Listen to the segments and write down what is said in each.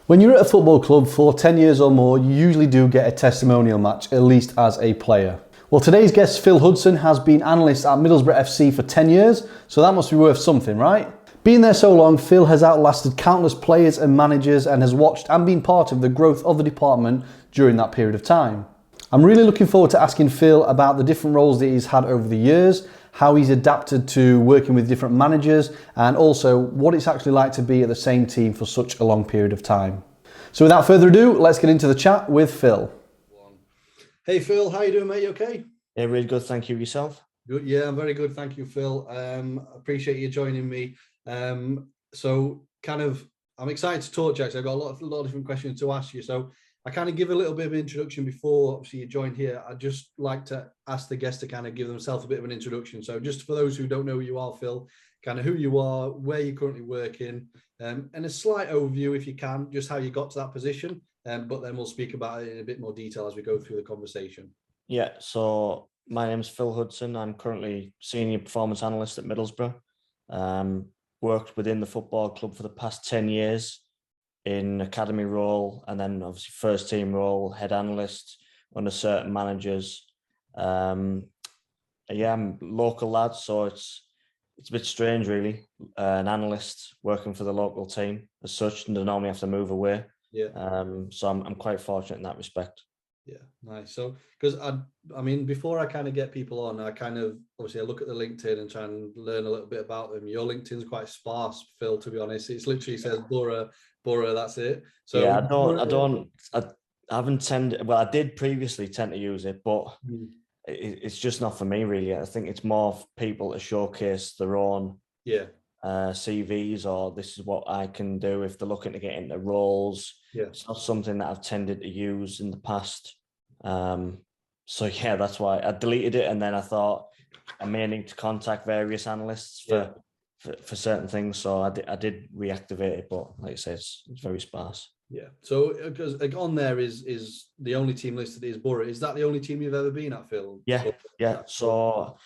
When you're at a football club for 10 years or more, you usually do get a testimonial match, at least as a player. Well, today's guest, Phill Hudson, has been analyst at Middlesbrough FC for 10 years, so that must be worth something, right? Being there so long, Phill has outlasted countless players and managers and has watched and been part of the growth of the department during that period of time. I'm really looking forward to asking Phill about the different roles that he's had over the years, how he's adapted to working with different managers, and also what it's actually like to be at the same team for such a long period of time. So without further ado, let's get into the chat with Phill. Hey Phill, how you doing, mate? You okay? Yeah, really good. Thank you. Yourself? Good. Yeah, I'm very good. Thank you, Phill. Appreciate you joining me. I'm excited to talk, Jack. I've got a lot of different questions to ask you. So I kind of give a little bit of an introduction before obviously you joined here. I'd just like to ask the guests to kind of give themselves a bit of an introduction. So just for those who don't know who you are, Phill, kind of who you are, where you're currently working, and a slight overview, if you can, just how you got to that position. But then we'll speak about it in a bit more detail as we go through the conversation. Yeah, so my name's Phill Hudson. I'm currently senior performance analyst at Middlesbrough. Worked within the football club for the past 10 years in academy role, and then obviously first team role, head analyst under certain managers. I'm local lad, so it's a bit strange really. An analyst working for the local team as such, and they normally have to move away. Yeah. So I'm quite fortunate in that respect. Yeah, nice. So, because I mean, before I kind of get people on, I look at the LinkedIn and try and learn a little bit about them. Your LinkedIn's quite sparse, Phill, to be honest. It's literally says Boro, that's it. So yeah, I haven't tended. Well, I did previously tend to use it, but it's just not for me really. I think it's more for people to showcase their own CVs, or this is what I can do if they're looking to get into roles. Yeah. It's not something that I've tended to use in the past. So yeah, that's why I deleted it, and then I thought I may need to contact various analysts for certain things. So I did reactivate it, but like I say, it's very sparse. Yeah. So because on there is the only team listed is Boro. Is that the only team you've ever been at, Phill? Yeah. So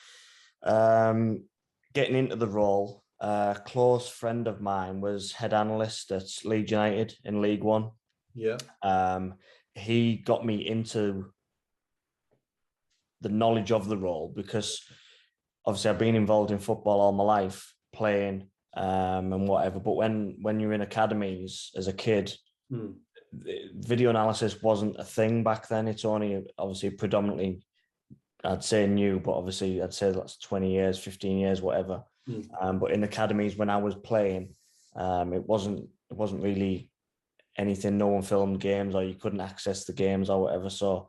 getting into the role, a close friend of mine was head analyst at Leeds United in League One. Yeah. He got me into the knowledge of the role because obviously I've been involved in football all my life, playing and whatever. But when you're in academies as a kid, video analysis wasn't a thing back then. It's only obviously predominantly, I'd say new, but obviously I'd say that's 20 years, 15 years, whatever. But in academies when I was playing, it wasn't really anything. No one filmed games, or you couldn't access the games or whatever. So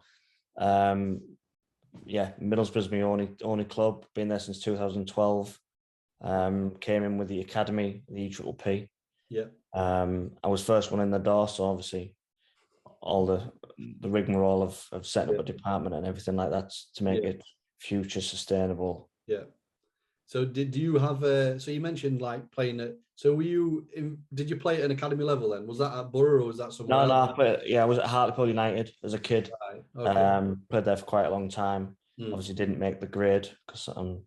Middlesbrough's my only club. Been there since 2012. Came in with the academy, the EPPP. Yeah. I was first one in the door, so obviously all the rigmarole of setting up a department and everything like that to make it future sustainable. Yeah. So do you have so you mentioned like playing it. So did you play at an academy level then? Was that at Boro or was that somewhere else? I was at Hartlepool United as a kid. Right. Okay. Played there for quite a long time. Obviously didn't make the grade because I'm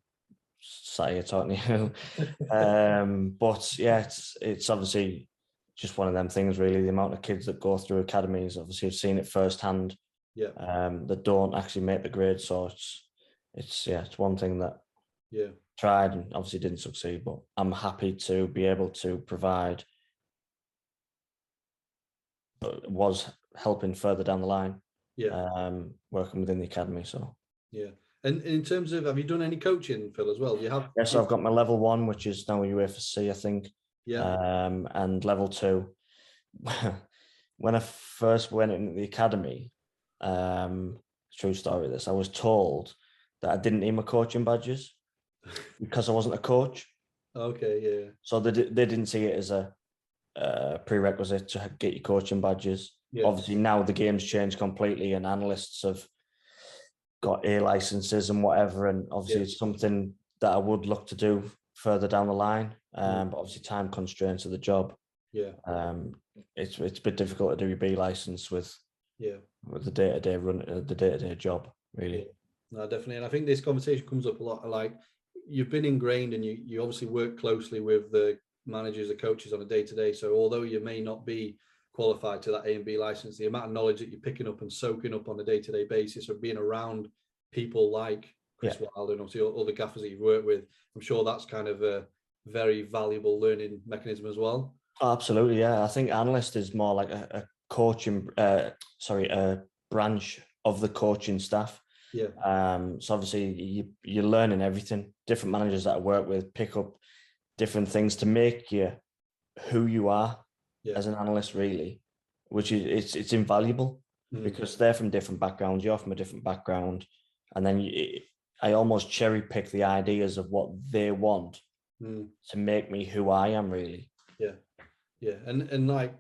sat here talking to you. But yeah, it's obviously just one of them things really. The amount of kids that go through academies, obviously I've seen it firsthand. Yeah. That don't actually make the grade. So it's one thing that tried and obviously didn't succeed, but I'm happy to be able to provide, but was helping further down the line, working within the academy. So and in terms of, have you done any coaching, Phill, as well? Do you have? Yes, so I've got my level 1, which is now UFC, I think. And level 2. When I first went into the academy, true story this, I was told that I didn't need my coaching badges because I wasn't a coach. Okay, yeah. So they didn't see it as a prerequisite to get your coaching badges. Yeah. Obviously now the game's changed completely and analysts have got A licenses and whatever, and obviously it's something that I would look to do further down the line. But obviously time constraints of the job. It's a bit difficult to do your B license with the day-to-day run, the day-to-day job, really. No, definitely. And I think this conversation comes up a lot. Like, you've been ingrained and you obviously work closely with the managers, the coaches on a day-to-day. So although you may not be qualified to that A and B license, the amount of knowledge that you're picking up and soaking up on a day-to-day basis, or being around people like Chris Wilder and obviously all the gaffers that you've worked with, I'm sure that's kind of a very valuable learning mechanism as well. Oh, absolutely, yeah. I think analyst is more like a coaching, a branch of the coaching staff. Yeah. So obviously you're learning everything. Different managers that I work with pick up different things to make you who you are as an analyst, really, which is it's invaluable because they're from different backgrounds. You're from a different background, and then I almost cherry pick the ideas of what they want to make me who I am, really. Yeah, and like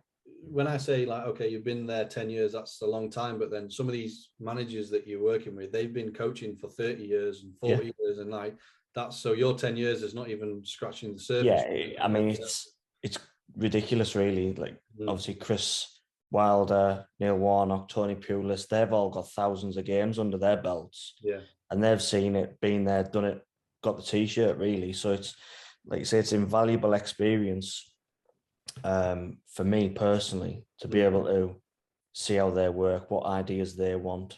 when I say like, okay, you've been there 10 years, that's a long time, but then some of these managers that you're working with, they've been coaching for 30 years and 40 years, and like that's, so your 10 years is not even scratching the surface. Yeah, I mean, it's ridiculous, really. Like obviously Chris Wilder, Neil Warnock, Tony Pulis, they've all got thousands of games under their belts. Yeah. And they've seen it, been there, done it, got the t-shirt, really. So it's, like you say, it's invaluable experience for me personally to be able to see how they work, what ideas they want.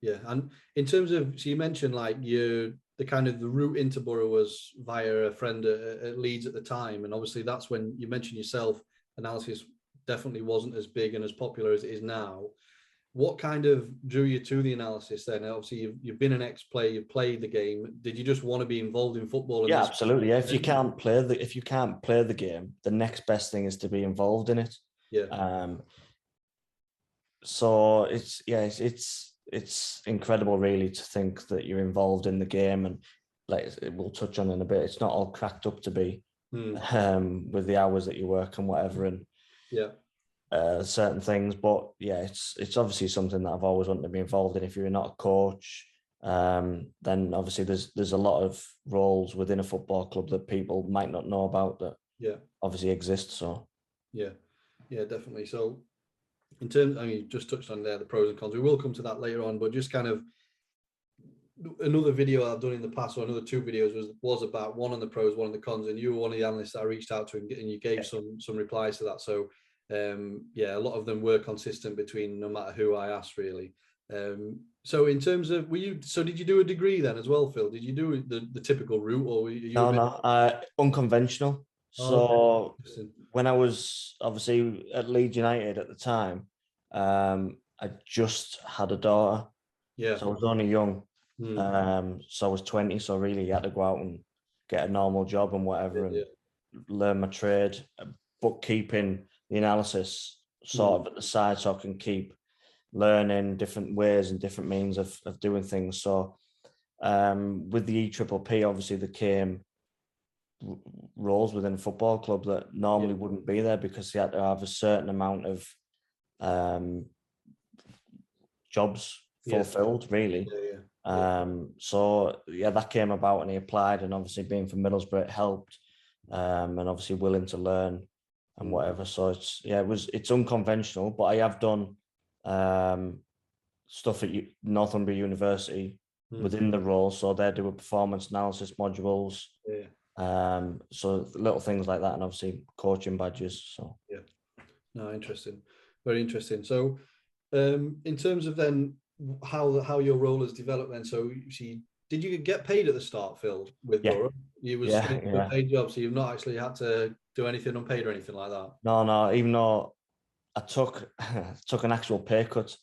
Yeah. And in terms of, so you mentioned like the kind of the route into Boro was via a friend at Leeds at the time, and obviously that's when you mentioned yourself, analysis definitely wasn't as big and as popular as it is now. What kind of drew you to the analysis then? Obviously, you've been an ex-player, you've played the game. Did you just want to be involved in football? Yeah, absolutely. Yeah. If you can't play the game, the next best thing is to be involved in it. Yeah. So it's incredible, really, to think that you're involved in the game, and like we'll touch on in a bit, it's not all cracked up to be with the hours that you work and whatever, and certain things. But yeah, it's obviously something that I've always wanted to be involved in. If you're not a coach, then obviously there's a lot of roles within a football club that people might not know about that obviously exist. So yeah, definitely. So in terms, I mean, you just touched on there the pros and cons. We will come to that later on, but just kind of another video I've done in the past, or another two videos, was about one on the pros, one on the cons, and you were one of the analysts that I reached out to, and you gave some replies to that. So a lot of them were consistent between no matter who I asked, really. So in terms of, did you do a degree then as well, Phil? Did you do the typical route, or were you unconventional? So when I was obviously at Leeds United at the time, I just had a daughter. So I was only young. So I was 20. So really you had to go out and get a normal job and whatever, and learn my trade, bookkeeping, the analysis sort of at the side, so I can keep learning different ways and different means of doing things. So with the EPPP, obviously there came roles within a football club that normally wouldn't be there, because they had to have a certain amount of jobs fulfilled, really. So that came about, and he applied, and obviously being from Middlesbrough, it helped, and obviously willing to learn and whatever. So it's unconventional, but I have done stuff at Northumbria University within the role. So they do performance analysis modules. So little things like that, and obviously coaching badges. So no, interesting, very interesting. So in terms of then how your role has developed then, so did you get paid at the start, Phil, with Boro? You was a paid job, so you've not actually had to do anything unpaid or anything like that? No, even though I took an actual pay cut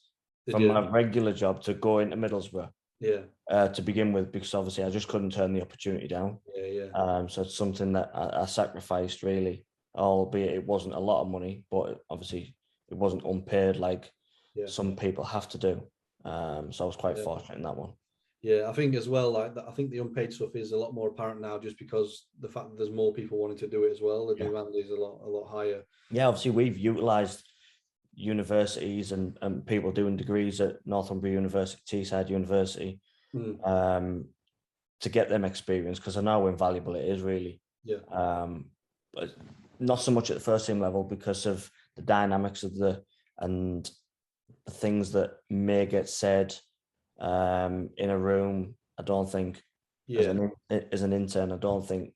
from my regular job to go into Middlesbrough to begin with, because obviously I just couldn't turn the opportunity down. So it's something that I sacrificed, really, albeit it wasn't a lot of money, but obviously it wasn't unpaid like some people have to do. So I was quite fortunate in that one. Yeah, I think as well, like I think the unpaid stuff is a lot more apparent now, just because the fact that there's more people wanting to do it as well. The demand is a lot higher. Yeah, obviously we've utilised universities and people doing degrees at Northumbria University, Teesside University, to get them experience, because I know how invaluable it is, really. But not so much at the first team level, because of the dynamics of the things that may get said in a room. I don't think as an intern, I don't think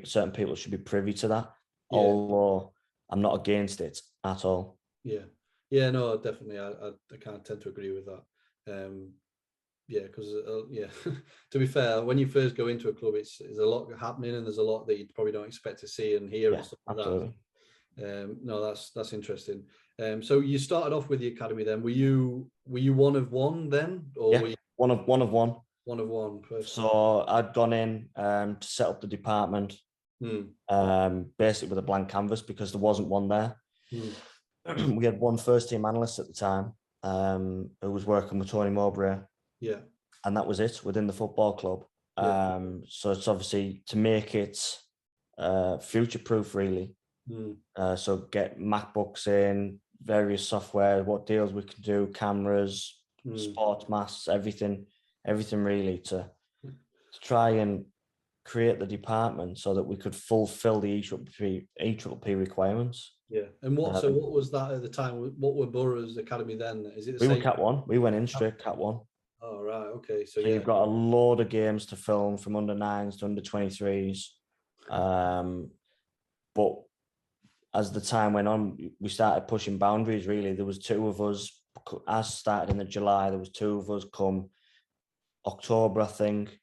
certain people should be privy to that. Although I'm not against it at all. Yeah. Yeah, no, definitely. I kind of tend to agree with that. Yeah, because to be fair, when you first go into a club, there's a lot happening, and there's a lot that you probably don't expect to see and hear and stuff like absolutely. that. No, that's interesting. So you started off with the academy then. Were you one of one then, or were you one of one? One of one. Perfect. So I'd gone in to set up the department, basically with a blank canvas because there wasn't one there. We had one first team analyst at the time who was working with Tony Mowbray. Yeah. And that was it within the football club. So it's obviously to make it future-proof, really. So get MacBooks in, various software, what deals we can do, cameras, sports masks, everything really to try and create the department so that we could fulfill the EPP requirements. Yeah. And what was that at the time? What were Boro's academy then? Is it the same? We were Cat 1. We went in straight Cat 1. Oh, right. Okay. So you've got a load of games to film from under 9s to under 23s. But as the time went on, we started pushing boundaries, really. There was 2 of us. I started in the July. There was 2 of us come October, I think.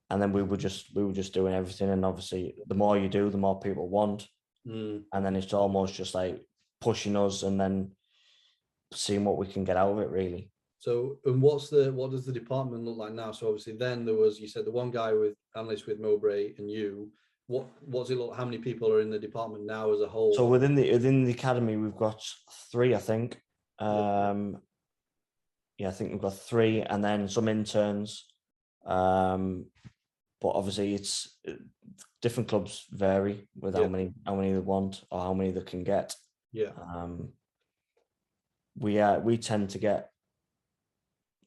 And then we were just doing everything. And obviously, the more you do, the more people want. And then it's almost just like pushing us and then seeing what we can get out of it, really. So, and what does the department look like now? So obviously then there was, you said the one guy with analyst with Mowbray and you. What does it look? How many people are in the department now as a whole? So within the academy, we've got 3, I think. I think we've got 3, and then some interns. But obviously, it's different clubs vary with how many they want or how many they can get. Yeah. We tend to get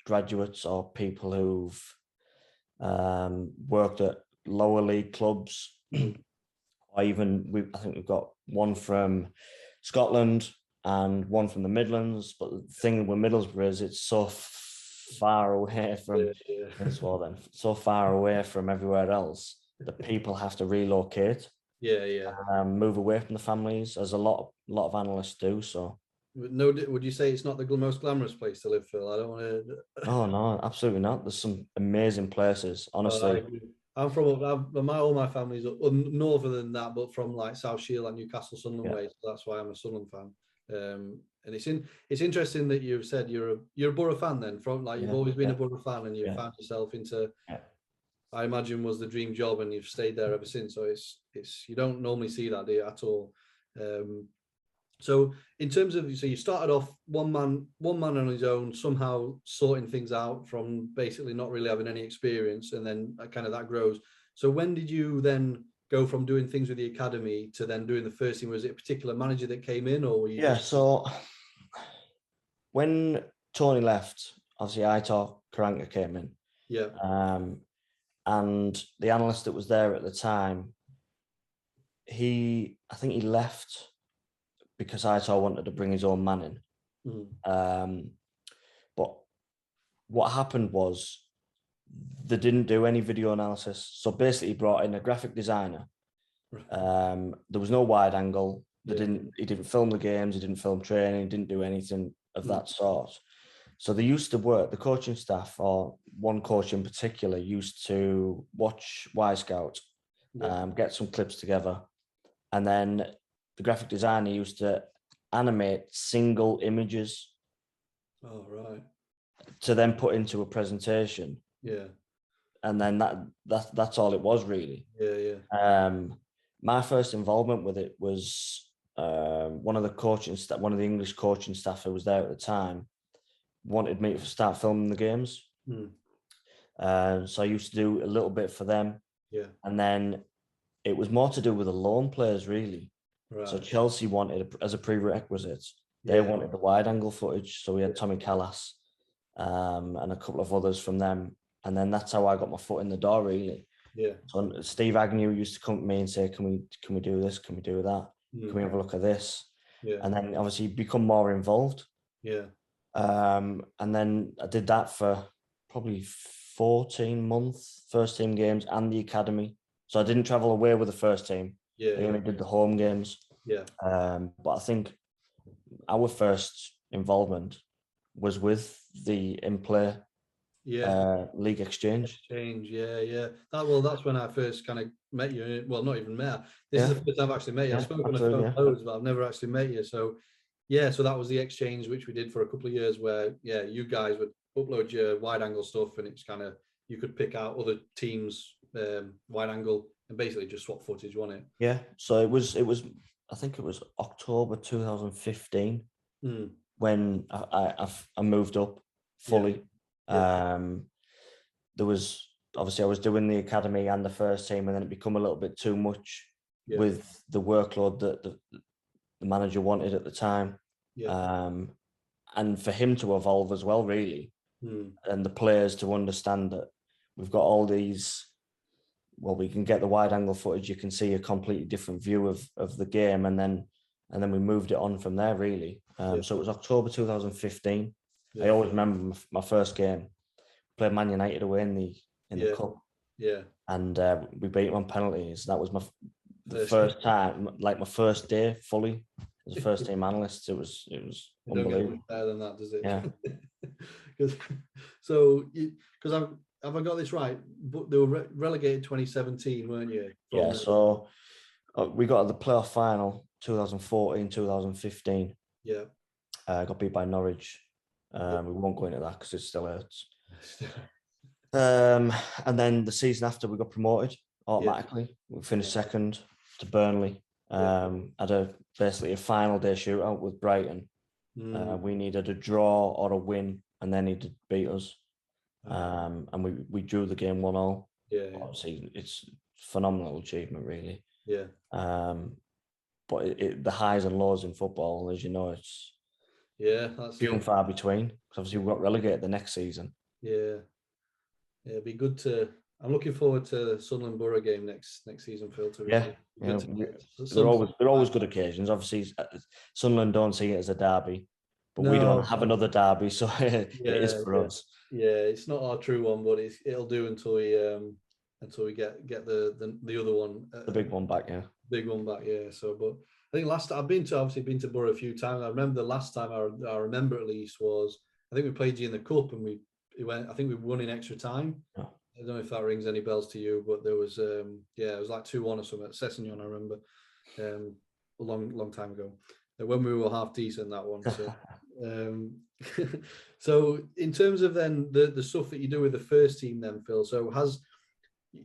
graduates or people who've worked at lower league clubs, or even I think we've got one from Scotland and one from the Midlands. But the thing with Middlesbrough is it's so far away from so far away from everywhere else that people have to relocate. Move away from the families, as a lot of analysts do. So. No, would you say it's not the most glamorous place to live, Phil? I don't want to. Oh no, absolutely not. There's some amazing places, honestly. I'm from all my family's northern than that, but from like South Shield, like Newcastle, Sunderland way. So that's why I'm a Sunderland fan. And it's interesting that you've said you're a Boro fan then. From like you've always been a Boro fan, and you found yourself into. I imagine was the dream job, and you've stayed there ever since. So it's you don't normally see that, do you, at all? So in terms of, so you started off one man on his own, somehow sorting things out from basically not really having any experience, and then kind of that grows. So when did you then go from doing things with the academy to then doing the first team? Was it a particular manager that came in, or were you? So when Tony left, obviously Aitor Karanka came in. And the analyst that was there at the time, I think he left because Aitor wanted to bring his own man in. But what happened was they didn't do any video analysis. So basically he brought in a graphic designer. There was no wide angle. He didn't film the games, he didn't film training, he didn't do anything of that sort. So they used to work, the coaching staff, or one coach in particular, used to watch Y Scout, get some clips together, and then the graphic designer used to animate single images. Oh, right. To then put into a presentation. And then that's all it was, really. My first involvement with it was one of the English coaching staff who was there at the time wanted me to start filming the games. So I used to do a little bit for them. And then it was more to do with the loan players, really. So Chelsea wanted, as a prerequisite, they wanted the wide angle footage. So we had Tommy Callas and a couple of others from them. And then that's how I got my foot in the door, really. So Steve Agnew used to come to me and say, can we do this? Can we do that? Can we have a look at this? And then obviously become more involved. And then I did that for probably 14 months, first team games and the academy. So I didn't travel away with the first team. I only did the home games. Yeah. But I think our first involvement was with the in-play league exchange. Yeah. That's when I first kind of met you. Well, not even met. This is the first time I've actually met you. I've spoken on the phone loads, but I've never actually met you. So so that was the exchange which we did for a couple of years, where you guys would upload your wide angle stuff, and it's kind of, you could pick out other teams' wide angle and basically just swap footage, wasn't it? Yeah. So it was. I think it was October 2015 when I moved up fully. There was obviously, I was doing the academy and the first team, and then it become a little bit too much with the workload that the manager wanted at the time. And for him to evolve as well, really, and the players to understand that we've got all these. Well, we can get the wide angle footage. You can see a completely different view of the game, and then we moved it on from there, really. So it was October 2015. I always remember my first game. Played Man United away in the cup. Yeah. And we beat them on penalties. That was the first time, like my first day fully as a first team analyst. It was unbelievable. Don't get much better than that, does it? Yeah. Because have I got this right? But they were relegated 2017, weren't you? Yeah. So we got to the playoff final 2014, 2015. Yeah. Got beat by Norwich. We won't go into that because it still hurts. And then the season after, we got promoted automatically. We finished second to Burnley. Had basically a final day shootout with Brighton. We needed a draw or a win, and they needed to beat us. And we drew the game 1-0. Obviously, it's a phenomenal achievement, really. But the highs and lows in football, as you know, it's that's few and far between. Because obviously, we got relegated the next season. It'd be good to. I'm looking forward to the Sunderland Boro game next season, Phil. They're always good occasions. Obviously, Sunderland don't see it as a derby, but we don't have another derby, so it is for us. Yeah, it's not our true one, but it'll do until we get the other one, the big one back. Big one back. So, but I think I've been to Boro a few times. I remember the last time I remember at least was, I think we played you in the cup, and we won in extra time. I don't know if that rings any bells to you, but there was it was like 2-1 or something at Sessignon, I remember, a long time ago, when we were half decent, that one. So so in terms of then the stuff that you do with the first team then, Phil, so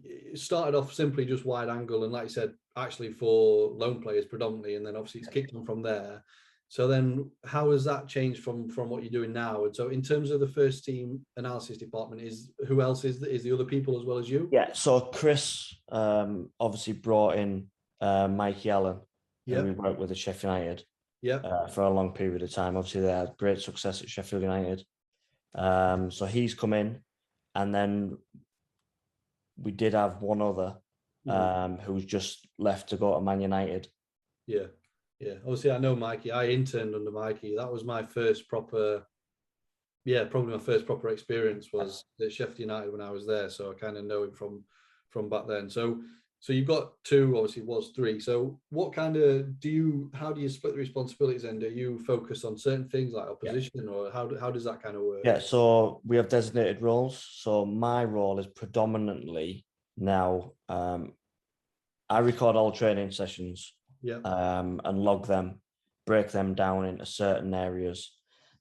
it started off simply just wide angle, and like you said, actually for loan players predominantly, and then obviously it's kicked on from there. So then how has that changed from what you're doing now? And so in terms of the first team analysis department, who else is the other people as well as you? Yeah, so Chris obviously brought in Mikey Allen, who we worked with at Sheffield United for a long period of time. Obviously, they had great success at Sheffield United. So he's come in, and then we did have one other who's just left to go to Man United. Obviously, I know Mikey. I interned under Mikey. That was my first proper, probably my first proper experience was at Sheffield United when I was there. So I kind of know him from back then. So you've got two, obviously it was three. So what kind of how do you split the responsibilities then? Do you focus on certain things like opposition, or how does that kind of work? Yeah, so we have designated roles. So my role is predominantly now, I record all training sessions. And log them, break them down into certain areas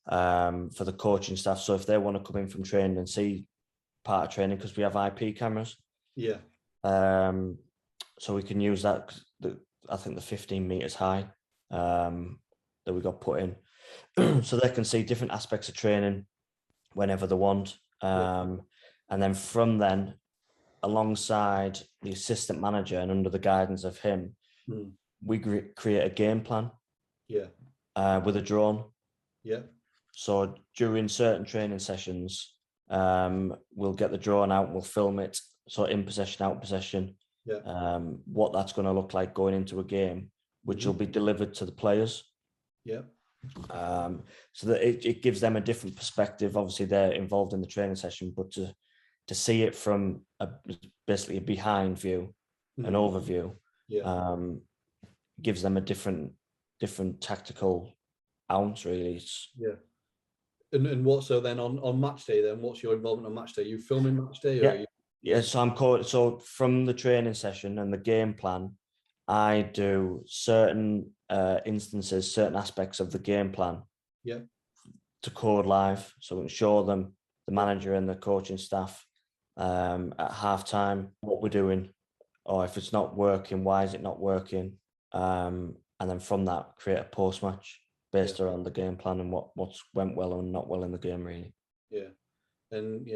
for the coaching staff. So if they want to come in from training and see part of training, because we have IP cameras. So we can use that. I think the 15 meters high that we got put in, so they can see different aspects of training whenever they want. And then from then, alongside the assistant manager and under the guidance of him, we create a game plan with a drone. So during certain training sessions, we'll get the drone out, we'll film it. So in possession, out possession, what that's going to look like going into a game, which will be delivered to the players. So that it gives them a different perspective. Obviously, they're involved in the training session, but to see it from basically a behind view, an overview, gives them a different tactical ounce, really. Yeah. And what, so then on match day, then what's your involvement on match day? You filming match day? Yeah. Yeah, so from the training session and the game plan, I do certain instances, certain aspects of the game plan. Yeah. To code live, so we can show them, the manager and the coaching staff, at halftime what we're doing, or if it's not working, why is it not working, and then from that create a post match based around the game plan and what's went well and not well in the game, really. Yeah, and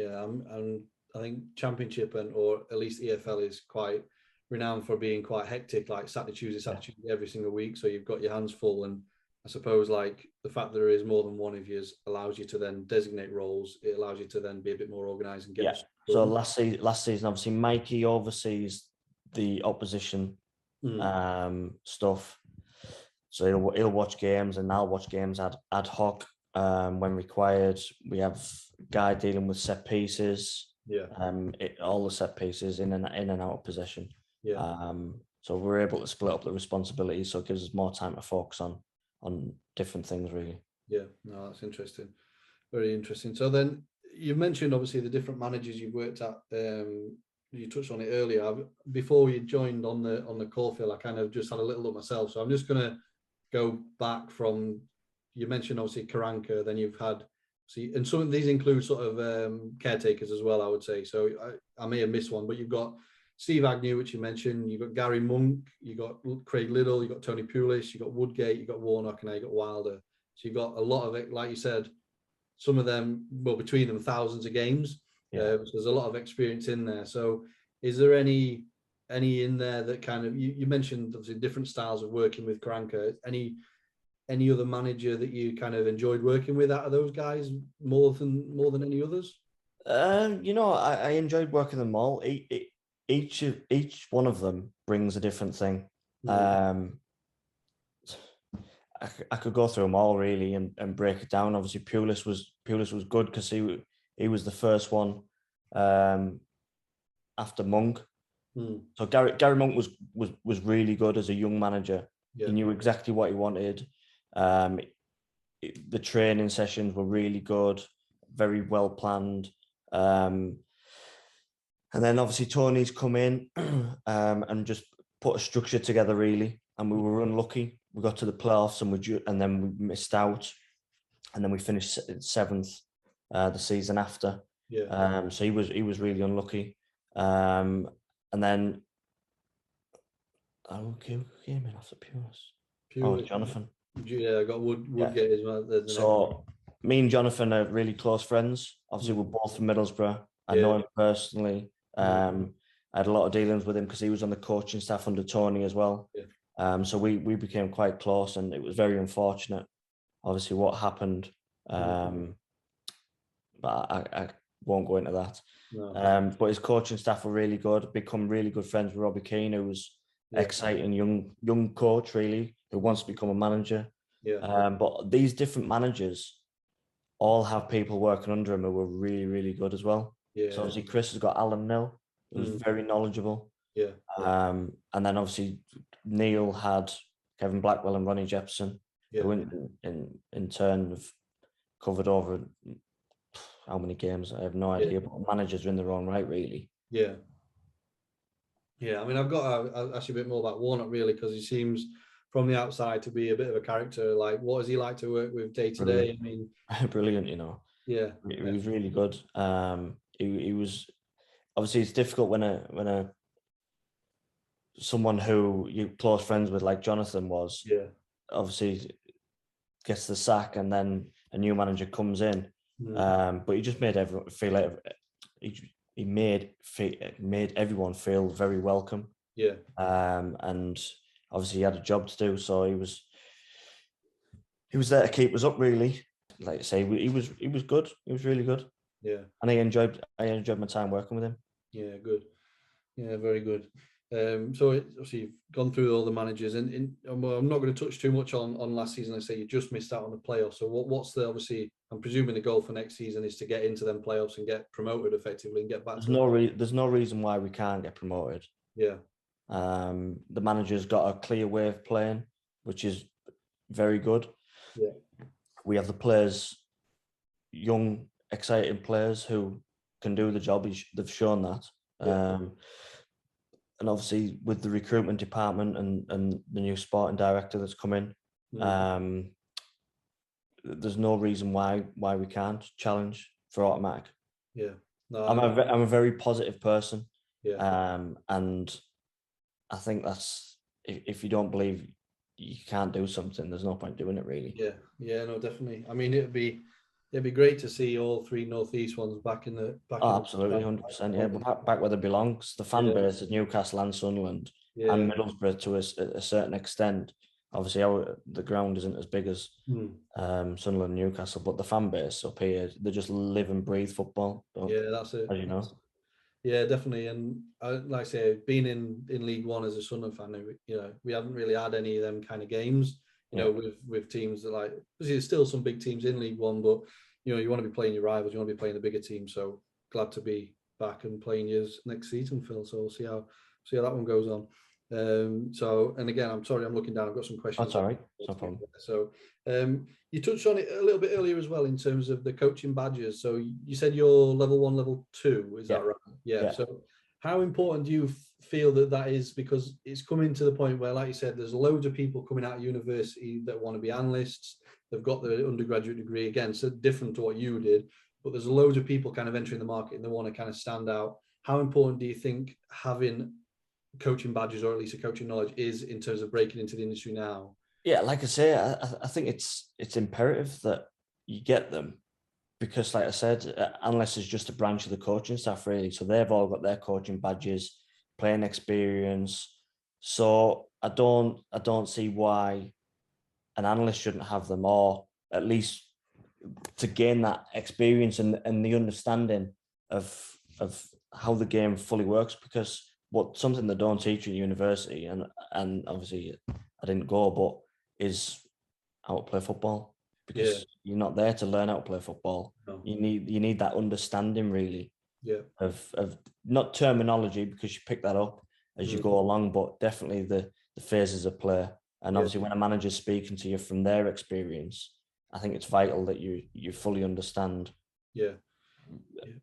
I think Championship or at least EFL is quite renowned for being quite hectic, like Saturday, Tuesday, every single week. So you've got your hands full, and I suppose like the fact that there is more than one of you allows you to then designate roles. It allows you to then be a bit more organised and get. Yeah. So last season, obviously, Mikey oversees the opposition stuff. So he'll watch games, and I'll watch games ad hoc when required. We have a guy dealing with set pieces. Yeah. All the set pieces in and out of possession. Yeah. So we're able to split up the responsibilities, so it gives us more time to focus on different things, really. Yeah, no, that's interesting. Very interesting. So then you mentioned obviously the different managers you've worked at. You touched on it earlier. Before you joined on the call, Phil, I kind of just had a little look myself. So I'm just going to go back from, you mentioned obviously Karanka, then you've had, and some of these include sort of caretakers as well, I would say. So I may have missed one, but you've got Steve Agnew, which you mentioned, you've got Gary Monk, you've got Craig Liddell, you've got Tony Pulis, you've got Woodgate, you've got Warnock, and now you've got Wilder. So you've got a lot of it, like you said, some of them, well, between them, thousands of games. So there's a lot of experience in there. So is there any in there that kind of, you mentioned obviously different styles of working with Karanka, any other manager that you kind of enjoyed working with out of those guys more than any others? I enjoyed working them all. Each one of them brings a different thing. I could go through them all really and break it down. Obviously, Pulis was good because he was the first one after Monk. So Gary Monk was really good as a young manager. He knew exactly what he wanted. The training sessions were really good, very well planned. And then obviously Tony's come in and just put a structure together really. And we were unlucky. We got to the playoffs and then we missed out. And then we finished 7th the season after. So he was really unlucky. And then who came in after Pulis? Jonathan. Yeah, I got Woodgate as well. So me and Jonathan are really close friends. Obviously, we're both from Middlesbrough. I know him personally. I had a lot of dealings with him because he was on the coaching staff under Tony as well. So we became quite close, and it was very unfortunate, obviously, what happened. But I won't go into that. No. But his coaching staff were really good. Become really good friends with Robbie Keane, who was exciting young coach really, who wants to become a manager. But these different managers all have people working under him who were really, really good as well. So obviously Chris has got Alan Mill, who was very knowledgeable. And then obviously Neil had Kevin Blackwell and Ronnie Jepson, who in turn have covered over how many games? I have no idea, but managers are in their own right, really. Yeah, I mean, I've got to ask you a bit more about Warnock, really, because he seems from the outside to be a bit of a character. Like, what is he like to work with day to day? I mean, brilliant, He was really good. He was, obviously it's difficult when someone who you're close friends with, like Jonathan was, obviously gets the sack and then a new manager comes in. But he just made everyone feel like he made everyone feel very welcome. And obviously he had a job to do, so he was there to keep us up, really. Like I say, he was good. He was really good. And I enjoyed my time working with him. Good. Very good. So obviously you've gone through all the managers, and well, I'm not going to touch too much on last season. I say you just missed out on the playoffs. So what's the, obviously I'm presuming the goal for next season is to get into them playoffs and get promoted effectively and get back. There's no reason why we can't get promoted. The manager's got a clear way of playing, which is very good. Yeah. We have the players, young, exciting players who can do the job. They've shown that. Yeah. And obviously with the recruitment department and the new sporting director that's come in, there's no reason why we can't challenge for automatic. Yeah. No, I'm a very positive person. Yeah. And I think that's, if you don't believe you can't do something, there's no point doing it, really. Yeah. Yeah. No, definitely. I mean, it'd be great to see all three Northeast ones back in the Absolutely, 100%. Yeah, but back where they belong. The fan base at Newcastle and Sunderland and Middlesbrough to a certain extent. Obviously, the ground isn't as big as Sunderland and Newcastle, but the fan base up here, they just live and breathe football. Yeah, that's it. As you know. Yeah, definitely. And like I say, being in League One as a Sunderland fan, we haven't really had any of them kind of games. With teams that there's still some big teams in League One, but you want to be playing your rivals, you want to be playing the bigger team. So glad to be back and playing yours next season, Phil. So we'll see how that one goes on. And again, I'm sorry, I'm looking down. I've got some questions. That's all right. No problem. So you touched on it a little bit earlier as well in terms of the coaching badges. So you said you're level 1, level 2. Is that right? Yeah. So how important do you feel that is? Because it's coming to the point where, like you said, there's loads of people coming out of university that want to be analysts. They've got the undergraduate degree, again, so different to what you did, but there's loads of people kind of entering the market and they want to kind of stand out. How important do you think having coaching badges, or at least a coaching knowledge, is in terms of breaking into the industry now? Yeah, like I say, I think it's imperative that you get them, because, like I said, analysts is just a branch of the coaching staff, really. So they've all got their coaching badges, playing experience. So I don't see why an analyst shouldn't have them, or at least to gain that experience and the understanding of how the game fully works. Because something they don't teach you at university, and obviously I didn't go, but is how to play football. Because you're not there to learn how to play football. No. You need that understanding, really. Yeah. Of not terminology, because you pick that up as you go along, but definitely the phases of play. And obviously, when a manager's speaking to you from their experience, I think it's vital that you fully understand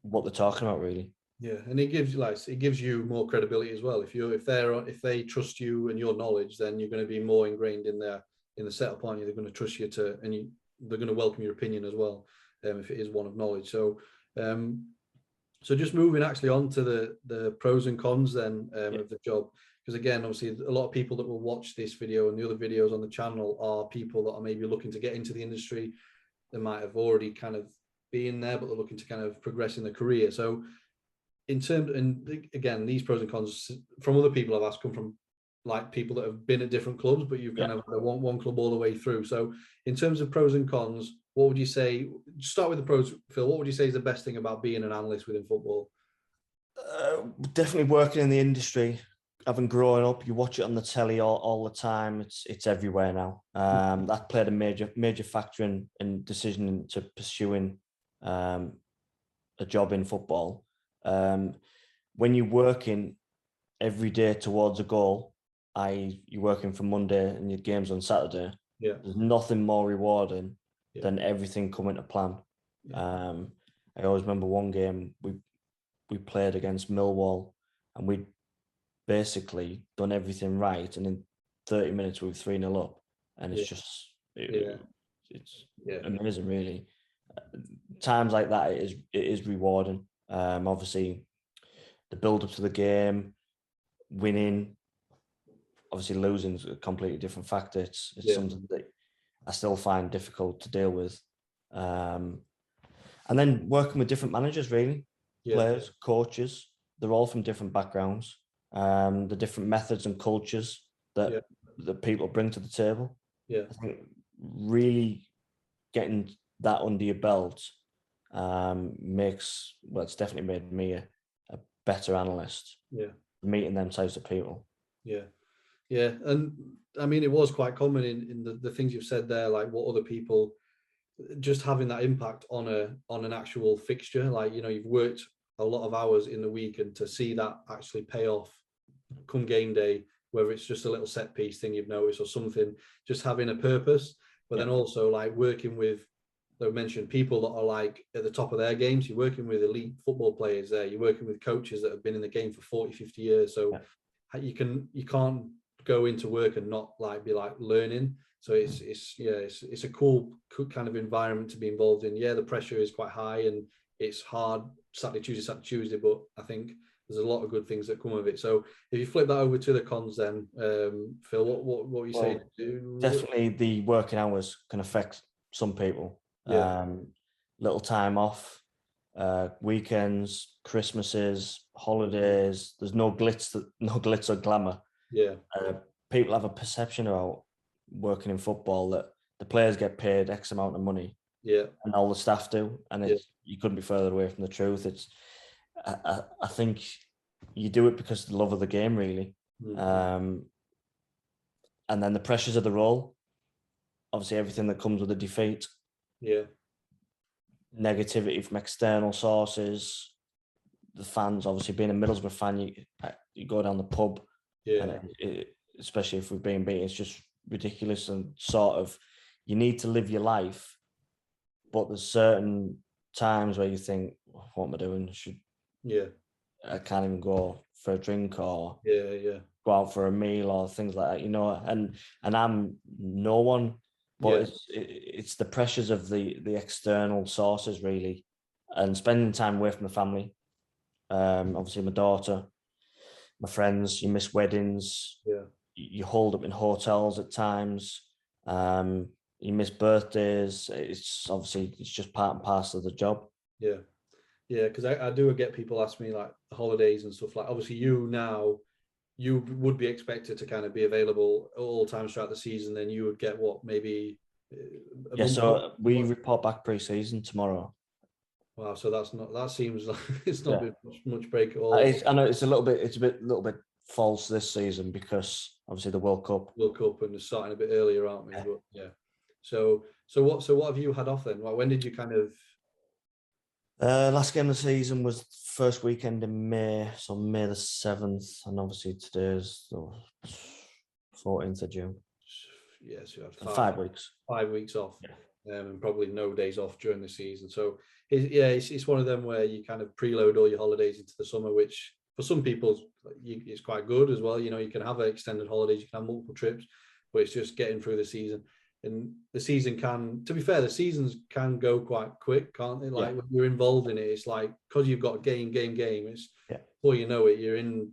what they're talking about, really. Yeah, and it gives you more credibility as well. If they trust you and your knowledge, then you're going to be more ingrained in the setup, aren't you? They're going to trust you they're going to welcome your opinion as well, if it is one of knowledge. So, so just moving actually on to the pros and cons then of the job, because again, obviously, a lot of people that will watch this video and the other videos on the channel are people that are maybe looking to get into the industry. They might have already kind of been there, but they're looking to kind of progress in their career. So, and again, these pros and cons from other people I've asked come from like people that have been at different clubs, but you've kind of one club all the way through. So in terms of pros and cons, what would you say? Start with the pros, Phil. What would you say is the best thing about being an analyst within football? Definitely working in the industry. Having grown up, you watch it on the telly all the time. It's everywhere now. That played a major factor in decision to pursuing a job in football. When you're working every day towards a goal, you're working from Monday and your game's on Saturday. Yeah. There's nothing more rewarding than everything coming to plan. Yeah. I always remember one game we played against Millwall, and we'd basically done everything right, and in 30 minutes we were 3-0 up, and it's just it's amazing, really. Times like that, it is rewarding. Obviously, the build up to the game, winning, obviously losing is a completely different factor. It's something that I still find difficult to deal with. And then working with different managers, really, players, coaches, they're all from different backgrounds. The different methods and cultures that people bring to the table. Yeah, I think really getting that under your belt it's definitely made me a better analyst. Yeah, meeting them types of people. Yeah, and I mean, it was quite common in the things you've said there, like what other people, just having that impact on an actual fixture. Like, you've worked a lot of hours in the week, and to see that actually pay off come game day, whether it's just a little set piece thing you've noticed or something, just having a purpose, but then also like working with, I mentioned people that are like at the top of their games. You're working with elite football players there. You're working with coaches that have been in the game for 40, 50 years. So you can't go into work and not like be like learning. So it's a cool kind of environment to be involved in. Yeah, the pressure is quite high and it's hard Saturday, Tuesday, but I think there's a lot of good things that come of it. So if you flip that over to the cons, then Phil, what are you saying? Definitely, the working hours can affect some people. Yeah. Little time off, weekends, Christmases, holidays. There's no glitz or glamour. Yeah. People have a perception about working in football that the players get paid X amount of money. Yeah. And all the staff do, and you couldn't be further away from the truth. I think you do it because of the love of the game, really. And then the pressures of the role, obviously everything that comes with a defeat. Yeah. Negativity from external sources, the fans, obviously being a Middlesbrough fan, you go down the pub, and especially if we've been beaten, it's just ridiculous and sort of, you need to live your life, but there's certain times where you think, what am I doing? I can't even go for a drink or go out for a meal or things like that, you know, and I'm no one, but it's the pressures of the external sources, really, and spending time away from the family. Obviously my daughter, my friends, you miss weddings, you hold up in hotels at times, you miss birthdays. It's just part and parcel of the job. Yeah, because I do get people ask me like the holidays and stuff. Like obviously you would be expected to kind of be available all times throughout the season. Then you would get what, maybe so we report back pre-season tomorrow. Wow, so that seems like it's not been much break at all. I know it's a little bit false this season because obviously the World Cup and it's starting a bit earlier, aren't we? But So what have you had off then? Well, when did you kind of? Last game of the season was first weekend in May, so May the 7th, and obviously today's the 14th of June. Yes, you had 5 weeks. 5 weeks off, and probably no days off during the season. So it's one of them where you kind of preload all your holidays into the summer, which for some people it's quite good as well. You know, you can have extended holidays, you can have multiple trips, but it's just getting through the season. And the season can, to be fair, the seasons can go quite quick, can't they? Like when you're involved in it, it's like, because you've got game. It's before you know it, you're in,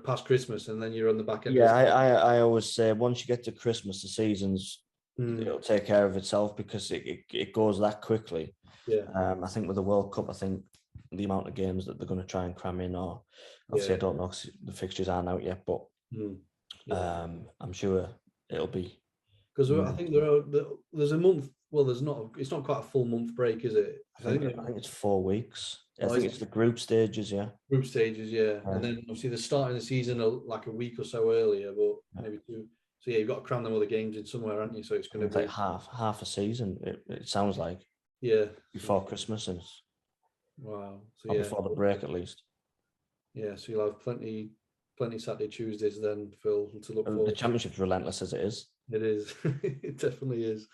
past Christmas, and then you're on the back end. Yeah, I always say once you get to Christmas, the seasons it'll take care of itself because it goes that quickly. Yeah. I think with the World Cup, I think the amount of games that they're going to try and cram in, or obviously I don't know, the fixtures aren't out yet, but I'm sure it'll be. Because I think there's a month. Well, it's not quite a full month break, is it? I think it's 4 weeks. I think it's the group stages, Group stages, and then obviously they're starting the season like a week or so earlier, but maybe 2. So you've got to cram them all the games in somewhere, haven't you? So it's going to be like half a season. It sounds like before Christmas and wow. So before the break at least. Yeah, so you'll have plenty Saturday, Tuesdays then, Phil, to look forward. The Championship's relentless as it is. It is. It definitely is.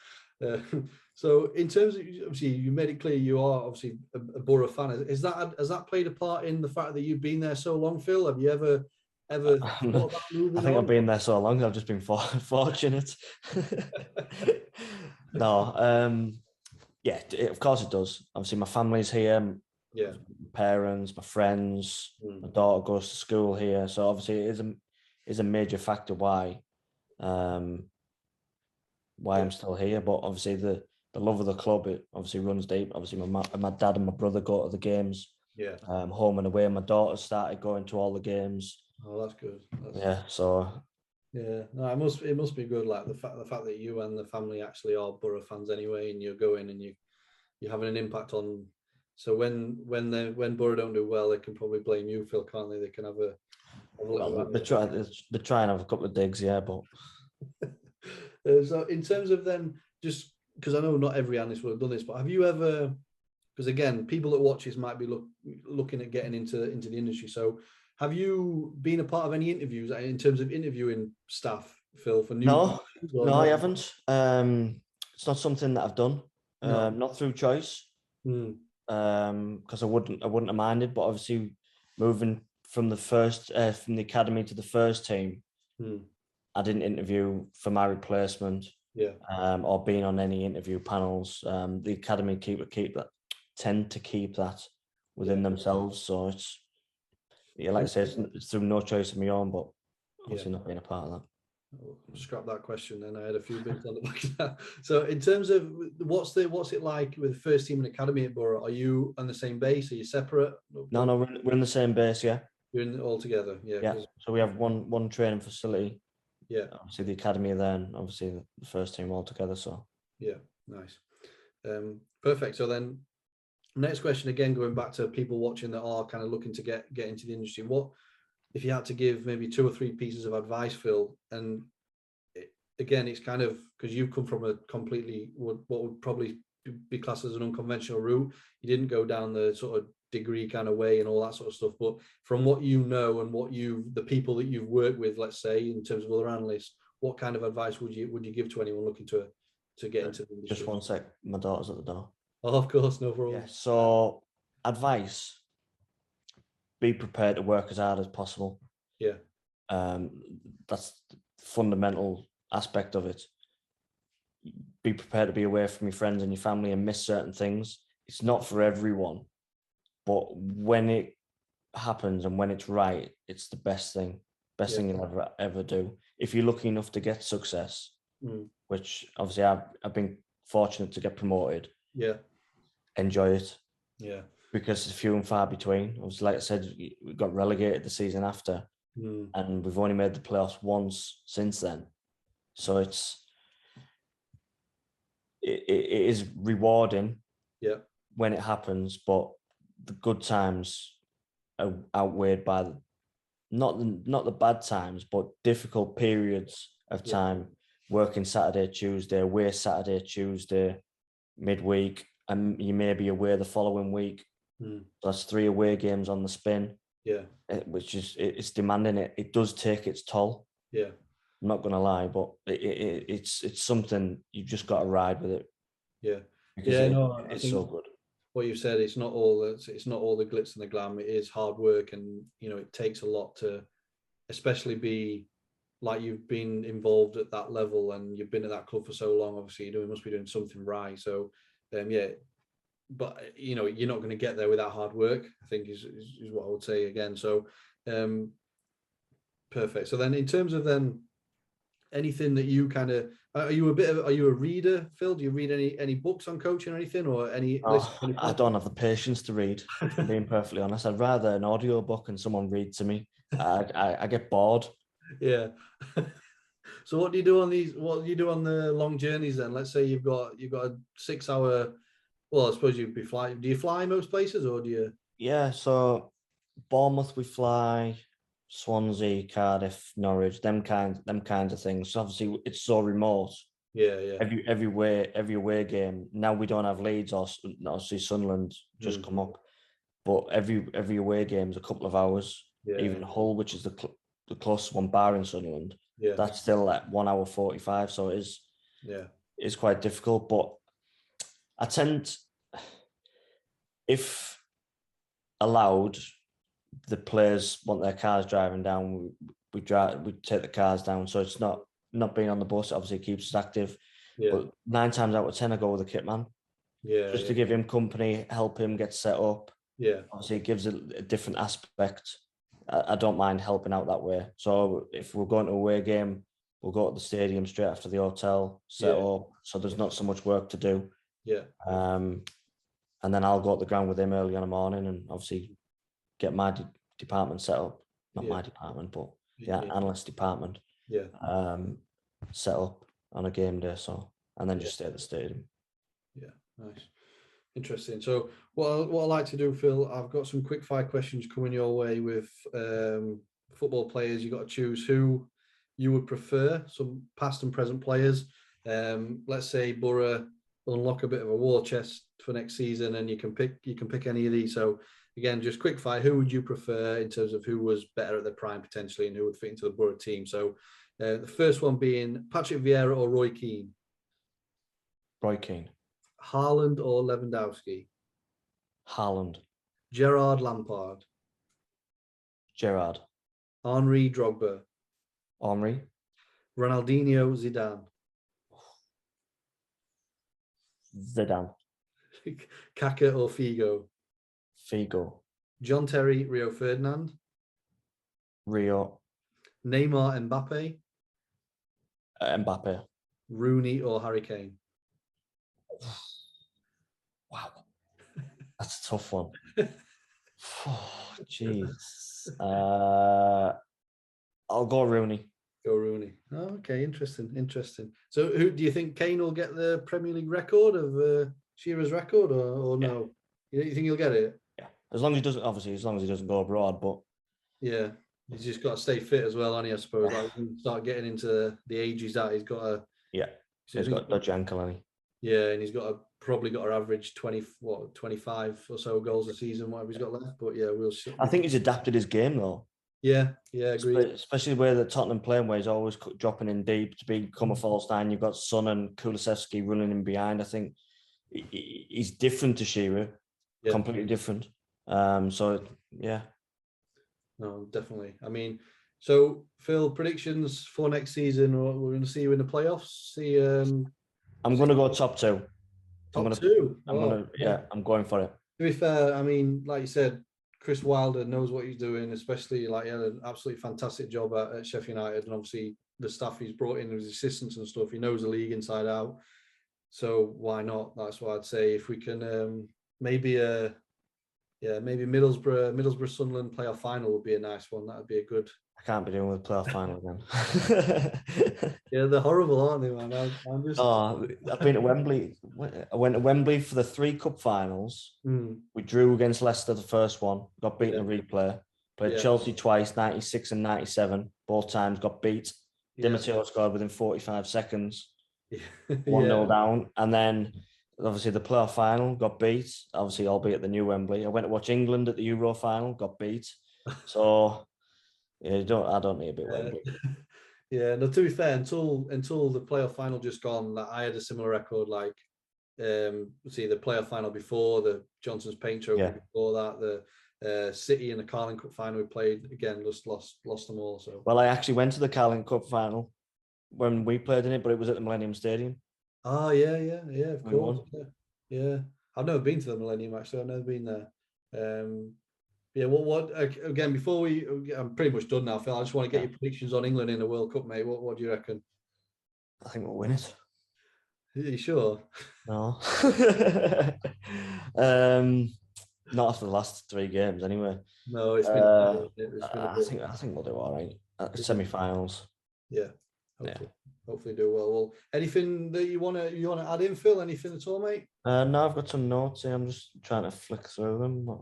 So in terms of, obviously, you made it clear you are obviously a Boro fan. Has that played a part in the fact that you've been there so long, Phil? Have you ever thought about moving on? I've been there so long. I've just been fortunate. No, of course it does. Obviously, my family's here. My parents, my friends, my daughter goes to school here. So obviously, it is a major factor why I'm still here. But obviously, the love of the club, it obviously runs deep. Obviously, my dad and my brother go to the games. Home and away. My daughter started going to all the games. Oh, that's good. So. Yeah, no, it must be good. Like the fact that you and the family actually are Boro fans anyway, and you're going and you're having an impact on. So when Boro don't do well, they can probably blame you, Phil, can't they? They can have a they try and have a couple of digs, but. So in terms of then, just because I know not every analyst would have done this, but have you ever? Because again, people that watch this might be looking at getting into the industry. So Have you been a part of any interviews in terms of interviewing staff, Phil, for new? No, I haven't. It's not something that I've done. No. Not through choice. Because I wouldn't have minded. But obviously, moving from the academy to the first team, I didn't interview for my replacement. Yeah. Or being on any interview panels. The academy tend to keep that within themselves. So it's like I said, it's through no choice of my own, but obviously not being a part of that. I'll scrap that question. Then I had a few bits on the back of that. So in terms of what's it like with the first team and academy at Boro? Are you on the same base? Are you separate? No, we're in the same base. Yeah. You're in all together. Yeah. So we have one training facility. Yeah. Obviously the academy there, and obviously the first team all together. So yeah, nice. Perfect. So then next question, again, going back to people watching that are kind of looking to get into the industry, what if you had to give maybe 2 or 3 pieces of advice, Phil? And again, it's kind of because you've come from a completely what would probably be classed as an unconventional route. You didn't go down the sort of degree kind of way and all that sort of stuff. But from what you know and the people that you've worked with, let's say, in terms of other analysts, what kind of advice would you give to anyone looking to get into the industry? Just one sec, my daughter's at the door. Oh, of course, no problem. Yeah, so advice: be prepared to work as hard as possible. Yeah. That's the fundamental aspect of it. Be prepared to be away from your friends and your family and miss certain things. It's not for everyone, but when it happens and when it's right, it's the best thing thing you'll ever do. If you're lucky enough to get success, which obviously I've been fortunate to get promoted. Yeah. Enjoy it. Yeah. Because it's few and far between. Obviously, like I said, we got relegated the season after, and we've only made the playoffs once since then. So it is rewarding, when it happens, but the good times are outweighed by not the bad times, but difficult periods of time. Working Saturday, Tuesday, away Saturday, Tuesday, midweek, and you may be away the following week. That's 3 away games on the spin. Yeah, which is it's demanding. It does take its toll. Yeah, I'm not gonna lie, but it's something you've just got to ride with it. Yeah, it's so good. What you've said, it's not all the glitz and the glam. It is hard work, and it takes a lot to, especially be like you've been involved at that level and you've been at that club for so long. Obviously, you must be doing something right. So, but you're not going to get there without hard work, I think is what I would say again. So, perfect. So then, in terms of anything that you kind of are you a reader, Phil? Do you read any books on coaching or anything, or any? I don't have the patience to read. If I'm being perfectly honest, I'd rather an audio book and someone read to me. I get bored. Yeah. So what do you do on these? What do you do on the long journeys then? Let's say you've got a 6-hour. Well, I suppose you'd be flying. Do you fly most places, or do you? Yeah. So Bournemouth we fly, Swansea, Cardiff, Norwich, them kinds of things. So obviously it's so remote. Yeah, yeah. Every away game. Now we don't have Leeds or obviously Sunderland just come up, but every away game is a couple of hours. Yeah. Even Hull, which is the closest one bar in Sunderland, that's still at 1 hour 45. So it is, it's quite difficult. But I tend, if allowed, the players want their cars driving down, we take the cars down. So it's not being on the bus. Obviously, it keeps us active. Yeah. But 9 times out of 10, I go with the kit man. Yeah, just to give him company, help him get set up. Yeah, obviously, it gives a different aspect. I don't mind helping out that way. So if we're going to a away game, we'll go to the stadium straight after the hotel, set up. So there's not so much work to do. Yeah. And then I'll go to the ground with him early in the morning and obviously get my department set up. Not my department, but analyst department. Yeah. Set up on a game day. So, and then just stay at the stadium. Yeah. Nice. Interesting. So what I like to do, Phil, I've got some quick fire questions coming your way with football players. You've got to choose who you would prefer, some past and present players. Let's say Boro will unlock a bit of a war chest for next season and you can pick any of these. So again, just quick fire. Who would you prefer in terms of who was better at their prime potentially and who would fit into the Boro team? So the first one being Patrick Vieira or Roy Keane? Roy Keane. Haaland or Lewandowski? Haaland. Gerrard Lampard? Gerrard. Henry Drogba? Henry. Ronaldinho Zidane? Zidane. Kaka or Figo? Figo. John Terry, Rio Ferdinand? Rio. Neymar Mbappe? Mbappe. Rooney or Harry Kane? Wow. That's a tough one. Oh, jeez. I'll go Rooney. Go Rooney. Oh, okay, interesting. So who do you think Kane will get the Premier League record of Shearer's record or no? You think he'll get it? Yeah. As long as he doesn't go abroad, but yeah. He's just got to stay fit as well, hasn't he, I suppose. Yeah. Like when you start getting into the age he's at, he's got to. Yeah. He's got a dodgy ankle, hasn't he? Yeah, and he's probably got to average 25 or so goals a season, whatever he's got left. But yeah, we'll see. I think he's adapted his game though. Yeah, agreed. Especially where the Tottenham playing, where he's always dropping in deep to become a false nine. You've got Son and Kulusevski running in behind. I think he's different to Shearer, completely different. So yeah. No, definitely. I mean, so Phil, predictions for next season? We're going to see you in the playoffs. I'm going to go top two. Top two. I'm going for it. To be fair, I mean, like you said, Chris Wilder knows what he's doing, especially like he had an absolutely fantastic job at Sheffield United, and obviously the stuff he's brought in, his assistants and stuff. He knows the league inside out. So why not? That's what I'd say. If we can maybe Middlesbrough Sunderland playoff final would be a nice one. That would be a good. I can't be doing with playoff final again. Yeah, they're horrible, aren't they, man? I'm just. Oh, I've been to Wembley. I went to Wembley for the 3 cup finals. We drew against Leicester the first one, got beaten in replay. Played Chelsea twice, 96 and 97. Both times got beat. Di Matteo scored within 45 seconds. 1-0 down. And then obviously the playoff final got beat. Obviously, albeit the new Wembley. I went to watch England at the Euro final, got beat. So yeah, I don't need a bit Wembley. Yeah, no, to be fair, until the playoff final just gone, like, I had a similar record. Like, the playoff final before, the Johnson's Paint Trophy before that, the City in the Carling Cup final we played again, just lost them all. So well, I actually went to the Carling Cup final when we played in it, but it was at the Millennium Stadium. Oh yeah, of course. Yeah. I've never been to the Millennium actually. I've never been there. Yeah, what again, before I'm pretty much done now, Phil. I just want to get your predictions on England in the World Cup, mate. What do you reckon? I think we'll win it. Are you sure? No. Not after the last 3 games, anyway. No, it's been. I think we'll do all right. Semi-finals. Yeah. Hopefully do well. Well, anything that you want to add in, Phil? Anything at all, mate? No, I've got some notes here. I'm just trying to flick through them. But...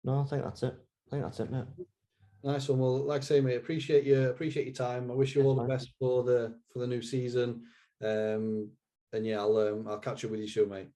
no, I think that's it. Mate. Nice one. Well, like I say, mate, appreciate your time. I wish you all the best for the new season. And yeah, I'll catch up with you soon, mate.